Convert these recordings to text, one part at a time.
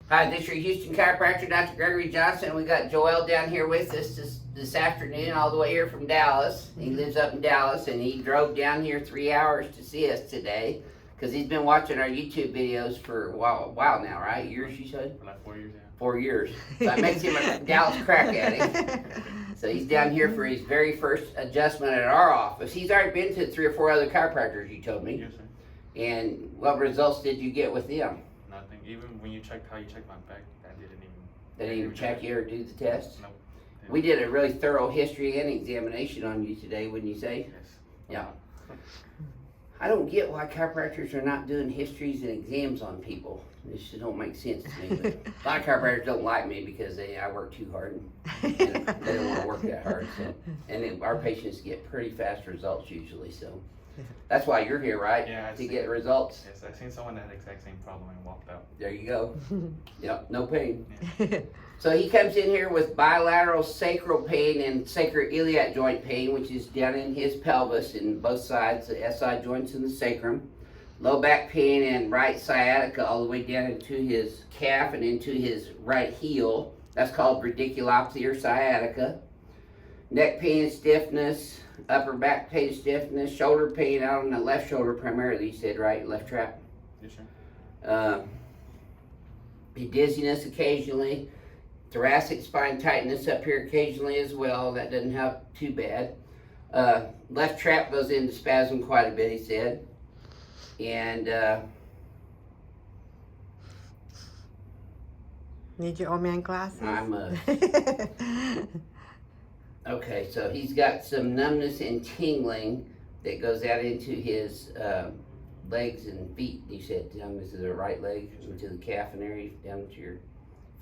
Hi, this is your Houston chiropractor, Dr. Gregory Johnson. We got Joel down here with us this afternoon, all the way here from Dallas. He lives up in Dallas, and he drove down here 3 hours to see us today because he's been watching our YouTube videos for a while now, right? Years, you said? For like 4 years, yeah. 4 years. So that makes him a Dallas crack addict. So he's down here for his very first adjustment at our office. He's already been to 3 or 4 other chiropractors, you told me. Yes, sir. And what results did you get with them? Nothing. Even when you checked how you checked my back, that didn't even. They didn't even check you or do the test? Nope. We did a really thorough history and examination on you today, wouldn't you say? Yes. Yeah. I don't get why chiropractors are not doing histories and exams on people. This just don't make sense to me. But a lot of chiropractors don't like me because I work too hard. And they don't want to work that hard. So, and our patients get pretty fast results usually. So that's why you're here, right? Yeah. To get results. Yes, I've seen someone that had the exact same problem and walked out. There you go. Yep, no pain. Yeah. So he comes in here with bilateral sacral pain and sacroiliac joint pain, which is down in his pelvis in both sides, the SI joints and the sacrum. Low back pain and right sciatica all the way down into his calf and into his right heel. That's called radiculopathy or sciatica. Neck pain and stiffness, upper back pain and stiffness, shoulder pain out on the left shoulder primarily, you said, right? Left trap. Yes, sir. Dizziness occasionally. Thoracic spine tightness up here occasionally as well. That doesn't have too bad. Left trap goes into spasm quite a bit, he said. And need your old man glasses? Okay, so he's got some numbness and tingling that goes out into his legs and feet. You said down into the right leg, into the calf and area, down to your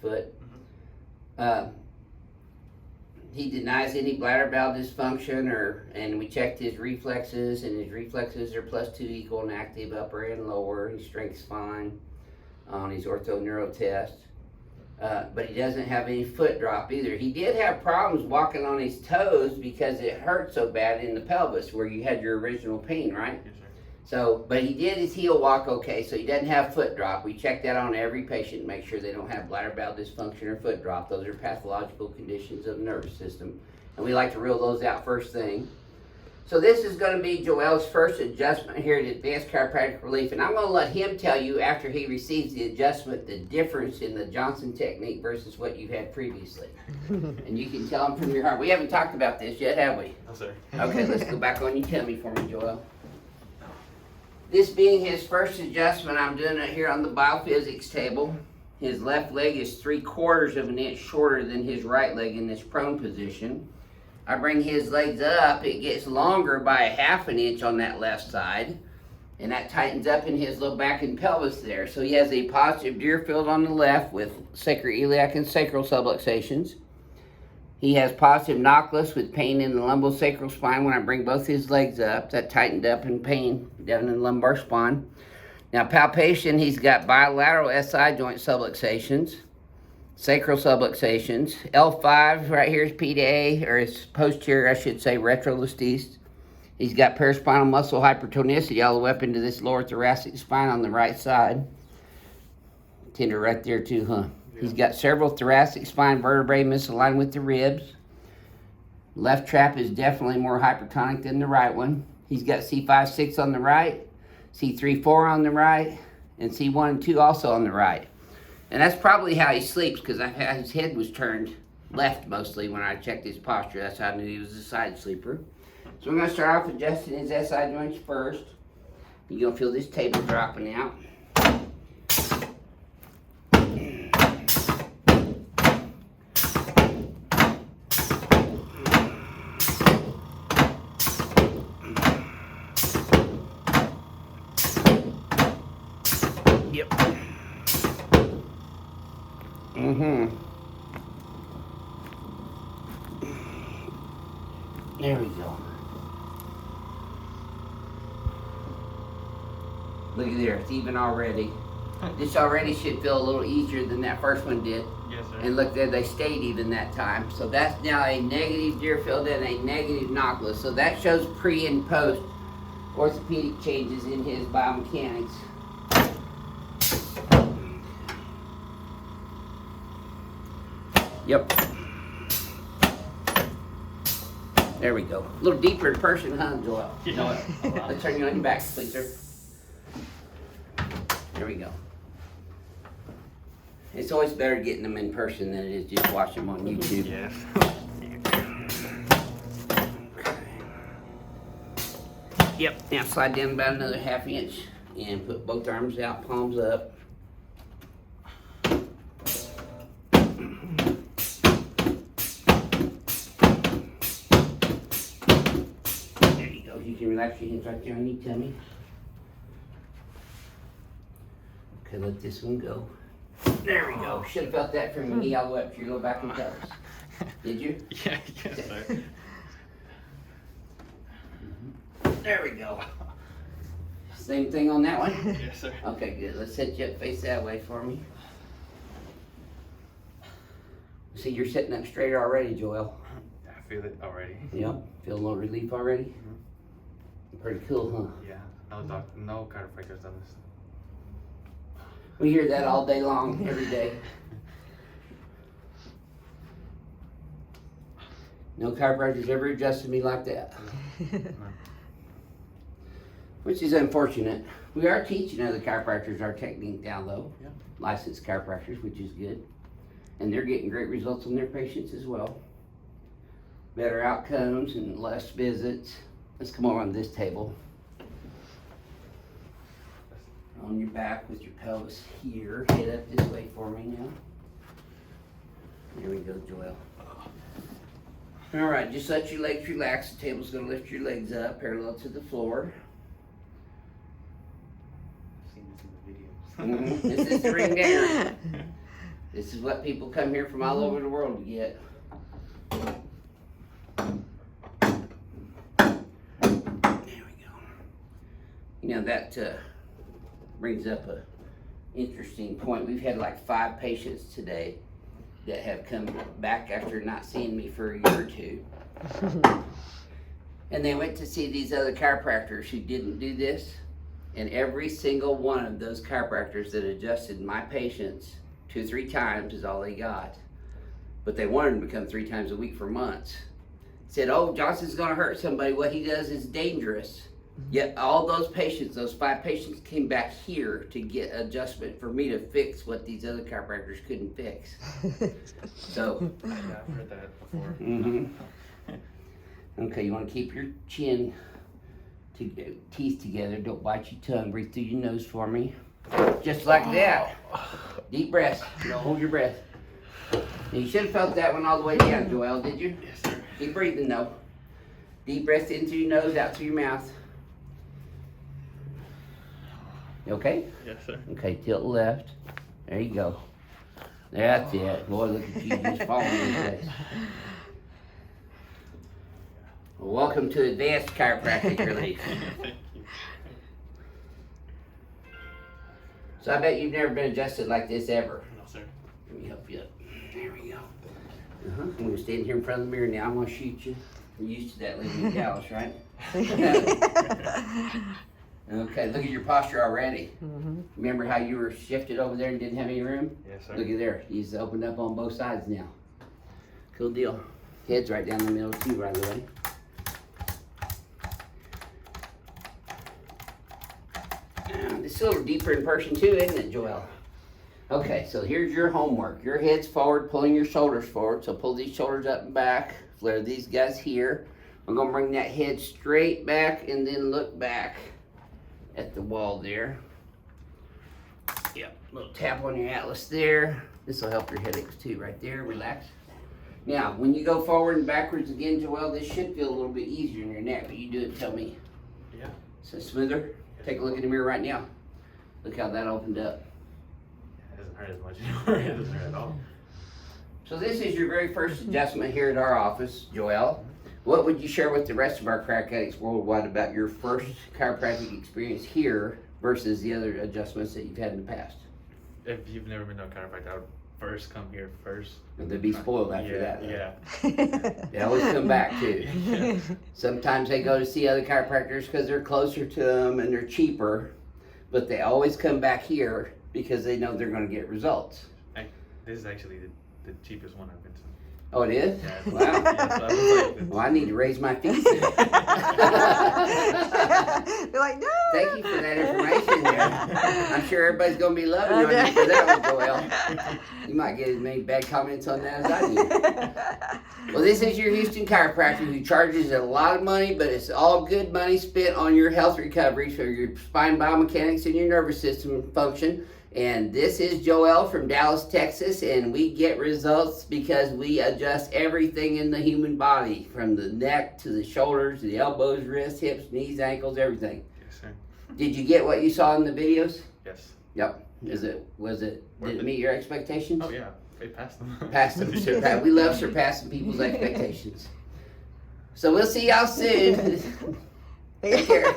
foot. He denies any bladder valve dysfunction, and we checked his reflexes, and his reflexes are +2 equal and active upper and lower. His strength's fine on his orthoneuro test. But he doesn't have any foot drop either. He did have problems walking on his toes because it hurt so bad in the pelvis where you had your original pain, right? Yes, sir. So, but he did his heel walk okay, so he doesn't have foot drop. We check that on every patient to make sure they don't have bladder valve dysfunction or foot drop. Those are pathological conditions of the nervous system, and we like to rule those out first thing. So this is going to be Joel's first adjustment here at Advanced Chiropractic Relief, and I'm going to let him tell you after he receives the adjustment the difference in the Johnson technique versus what you've had previously. And you can tell him from your heart. We haven't talked about this yet, have we? No, sir. Okay, let's go back on your tummy for me, Joel. This being his first adjustment, I'm doing it here on the BioPhysics table. His left leg is 3/4 of an inch shorter than his right leg in this prone position. I bring his legs up, it gets longer by 1/2 an inch on that left side, and that tightens up in his low back and pelvis there. So he has a positive Deerfield on the left with sacroiliac and sacral subluxations. He has positive Nautilus with pain in the lumbosacral spine when I bring both his legs up. That tightened up in pain down in the lumbar spine. Now palpation, he's got bilateral SI joint subluxations, sacral subluxations. L5 right here is P to A, or his posterior, I should say, retrolistes. He's got paraspinal muscle hypertonicity all the way up into this lower thoracic spine on the right side. Tender right there too, huh? Yeah. He's got several thoracic spine vertebrae misaligned with the ribs. Left trap is definitely more hypertonic than the right one. He's got C5-6 on the right, C3-4 on the right, and C1 and 2 also on the right. And that's probably how he sleeps, because his head was turned left mostly when I checked his posture. That's how I knew he was a side sleeper. So we're going to start off adjusting his SI joints first. You're going to feel this table dropping out. Yep. There we go. Look at there, it's even already. This already should feel a little easier than that first one did. Yes, sir. And look there, they stayed even that time. So that's now a negative Deerfield and a negative Nautilus. So that shows pre and post orthopedic changes in his biomechanics. Yep. There we go. A little deeper in person, huh, Joel? Yeah. Let's turn you on your back, please, sir. There we go. It's always better getting them in person than it is just watching them on YouTube. Yes. Yep, now slide down about another 1/2 inch and put both arms out, palms up. There you go, you can relax your hands right there on your tummy. Okay, let this one go. There we go, should have felt that from your knee all the way up to your low back and toes. Did you? Yeah, yes, sir. There we go. Same thing on that one? Yes, sir. Okay, good. Let's set you up, face that way for me. See, you're sitting up straighter already, Joel. I feel it already. Yep. Feel a little relief already? Pretty cool, huh? Yeah. No chiropractor's done this. We hear that all day long, every day. No chiropractor's ever adjusted me like that. Which is unfortunate. We are teaching other chiropractors our technique now, though. Yeah. Licensed chiropractors, which is good. And they're getting great results on their patients as well. Better outcomes and less visits. Let's come over on this table. On your back with your pelvis here. Head up this way for me now. There we go, Joel. All right, just let your legs relax. The table's gonna lift your legs up parallel to the floor. I've seen this in the videos. This is the ring down. This is what people come here from all over the world to get. There we go. You know, that brings up a interesting point. We've had like 5 patients today that have come back after not seeing me for a year or 2. And they went to see these other chiropractors who didn't do this. And every single one of those chiropractors that adjusted my patients 2 or 3 times is all they got. But they wanted them to come 3 times a week for months. Said, oh, Johnson's gonna hurt somebody. What he does is dangerous. Yet all those patients, those 5 patients came back here to get adjustment for me to fix what these other chiropractors couldn't fix. So. Yeah, I've heard that before. Okay, you wanna keep your chin, teeth together. Don't bite your tongue. Breathe through your nose for me. Just like that. Deep breaths. Don't hold your breath. Now, you should have felt that one all the way down, Joel, did you? Yes, sir. Keep breathing though. Deep breaths in through your nose, out through your mouth. You okay? Yes, sir. Okay, tilt left. There you go. That's it. Boy, look at you just falling in place. Well, welcome to Advanced Chiropractic Relief. Thank you. So I bet you've never been adjusted like this ever. No, sir. Let me help you up. There we go. I'm gonna stand here in front of the mirror now. I'm gonna shoot you. You're used to that living in Dallas, right? Okay, look at your posture already. Remember how you were shifted over there and didn't have any room? Yes, sir. Look at there. He's opened up on both sides now. Cool deal. Head's right down the middle too, by the way. It's a little deeper in person too, isn't it, Joel? Okay, so here's your homework. Your head's forward, pulling your shoulders forward. So pull these shoulders up and back. Flare these guys here. I'm gonna bring that head straight back and then look back at the wall there. Yep, little tap on your atlas there. This will help your headaches too, right there. Relax. Now, when you go forward and backwards again, Joel, this should feel a little bit easier in your neck, but you do it, tell me. Yeah. So smoother? Take a look in the mirror right now. Look how that opened up. It doesn't hurt as much anymore. It doesn't hurt at all. So this is your very first adjustment here at our office, Joel. What would you share with the rest of our crack addicts worldwide about your first chiropractic experience here versus the other adjustments that you've had in the past? If you've never been to a chiropractor, I would first come here first. And they'd be spoiled after that. Yeah. They always come back too. Yeah. Sometimes they go to see other chiropractors because they're closer to them and they're cheaper, but they always come back here because they know they're going to get results. This is actually the cheapest one I've been to. Oh, it is? Yeah. Wow. Yeah, so I was like, Well, I need to raise my fees. They're like, no. Thank you for that information there. I'm sure everybody's going to be loving you on you for that one, Joel. You might get as many bad comments on that as I do. Well, this is your Houston chiropractor who charges a lot of money, but it's all good money spent on your health recovery for your spine biomechanics and your nervous system function. And this is Joel from Dallas, Texas, and we get results because we adjust everything in the human body, from the neck to the shoulders, the elbows, wrists, hips, knees, ankles, everything. yes, sir. Did you get what you saw in the videos? Yes. Yep. Was it Worth did it. it meet your expectations? Oh yeah, they passed them. Passed them. We love surpassing people's expectations. So we'll see y'all soon. Take care.